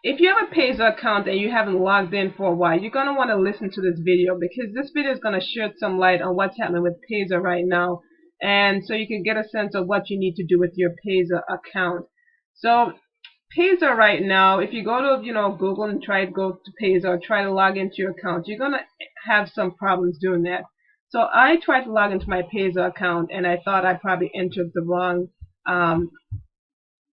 If you have a Payza account and you haven't logged in for a while, you're going to want to listen to this video, because this video is going to shed some light on what's happening with Payza right now, and so you can get a sense of what you need to do with your Payza account. So Payza right now, if you go to Google and try to go to Payza or try to log into your account, you're going to have some problems doing that. So I tried to log into my Payza account, and I thought I probably entered the wrong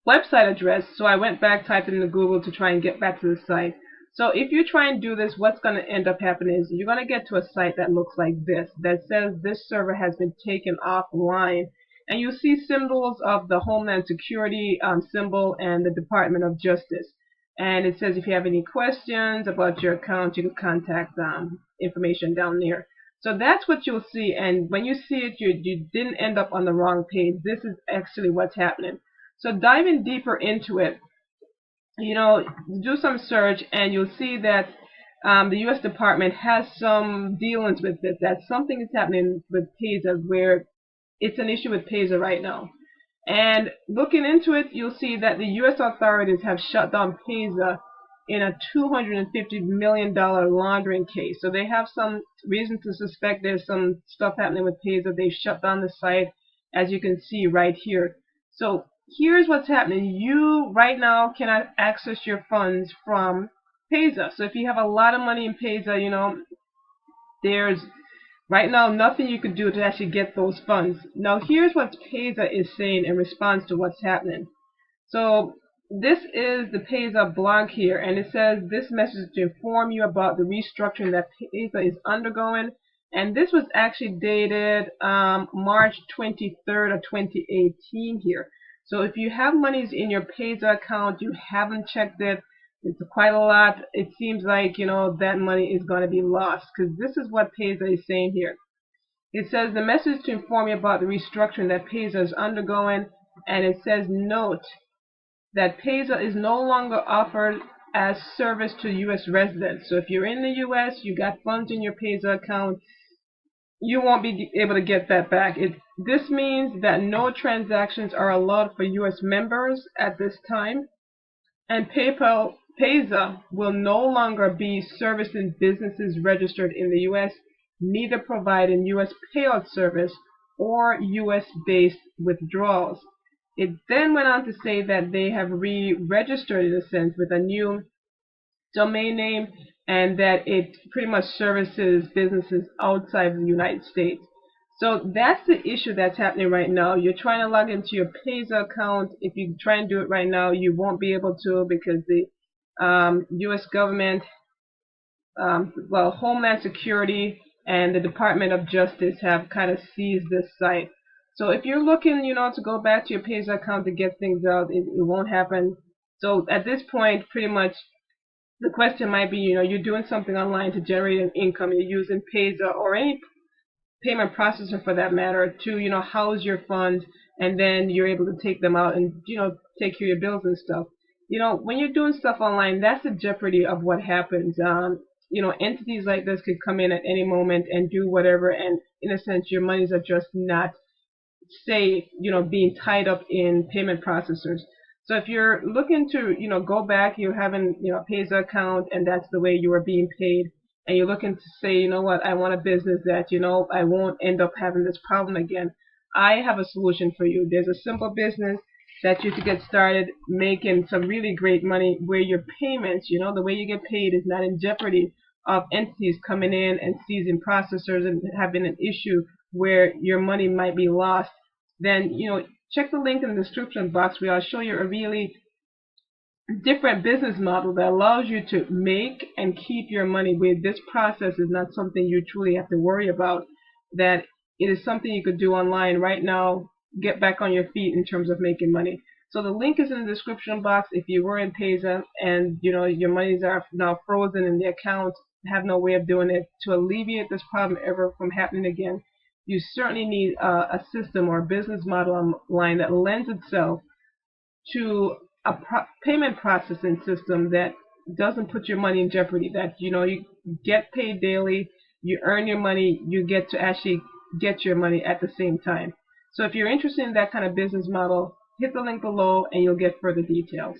website address, so I went back, typed it into Google to try and get back to the site. So if you try and do this, what's going to end up happening is you're going to get to a site that looks like this, that says this server has been taken offline, and you'll see symbols of the Homeland Security symbol and the Department of Justice. And it says if you have any questions about your account, you can contact information down there. So that's what you'll see, and when you see it, you didn't end up on the wrong page. This is actually what's happening. So diving deeper into it, do some search, and you'll see that the U.S. Department has some dealings with this. That something is happening with Payza, where it's an issue with Payza right now. And looking into it, you'll see that the U.S. authorities have shut down Payza in a $250 million laundering case. So they have some reason to suspect there's some stuff happening with Payza. They've shut down the site, as you can see right here. So here's what's happening. You right now cannot access your funds from Payza. So if you have a lot of money in Payza, there's right now nothing you could do to actually get those funds. Now here's what Payza is saying in response to what's happening. So this is the Payza blog here, and it says this message is to inform you about the restructuring that Payza is undergoing. And this was actually dated March 23rd of 2018 here. So if you have monies in your Payza account, you haven't checked it, it's quite a lot. It seems like, that money is going to be lost, because this is what Payza is saying here. It says the message to inform you about the restructuring that Payza is undergoing, and it says note that Payza is no longer offered as service to U.S. residents. So if you're in the U.S., you got funds in your Payza account, you won't be able to get that back. This means that no transactions are allowed for U.S. members at this time, and Payza will no longer be servicing businesses registered in the U.S., neither providing U.S. payout service or U.S.-based withdrawals. It then went on to say that they have re-registered, in a sense, with a new domain name, and that it pretty much services businesses outside the United States. So that's the issue that's happening right now. You're trying to log into your Payza account. If you try and do it right now, you won't be able to, because the U.S. government, Homeland Security and the Department of Justice have kind of seized this site. So if you're looking, to go back to your Payza account to get things out, it won't happen. So at this point, pretty much, the question might be, you're doing something online to generate an income. You're using Payza or any payment processor for that matter to, house your funds, and then you're able to take them out and, take care of your bills and stuff. When you're doing stuff online, that's the jeopardy of what happens. Entities like this could come in at any moment and do whatever, and in a sense, your monies are just not safe, being tied up in payment processors. So if you're looking to, go back, you're having, a Payza account, and that's the way you are being paid, and you're looking to say, you know what, I want a business that, I won't end up having this problem again, I have a solution for you. There's a simple business that you to get started making some really great money, where your payments, the way you get paid is not in jeopardy of entities coming in and seizing processors and having an issue where your money might be lost. Then, check the link in the description box where I'll show you a really different business model that allows you to make and keep your money, where this process is not something you truly have to worry about, that it is something you could do online right now, get back on your feet in terms of making money. So the link is in the description box. If you were in Payza and your monies are now frozen in the account, have no way of doing it, to alleviate this problem ever from happening again, you certainly need a system or a business model online that lends itself to a payment processing system that doesn't put your money in jeopardy, that you get paid daily, you earn your money, you get to actually get your money at the same time. So if you're interested in that kind of business model, hit the link below and you'll get further details.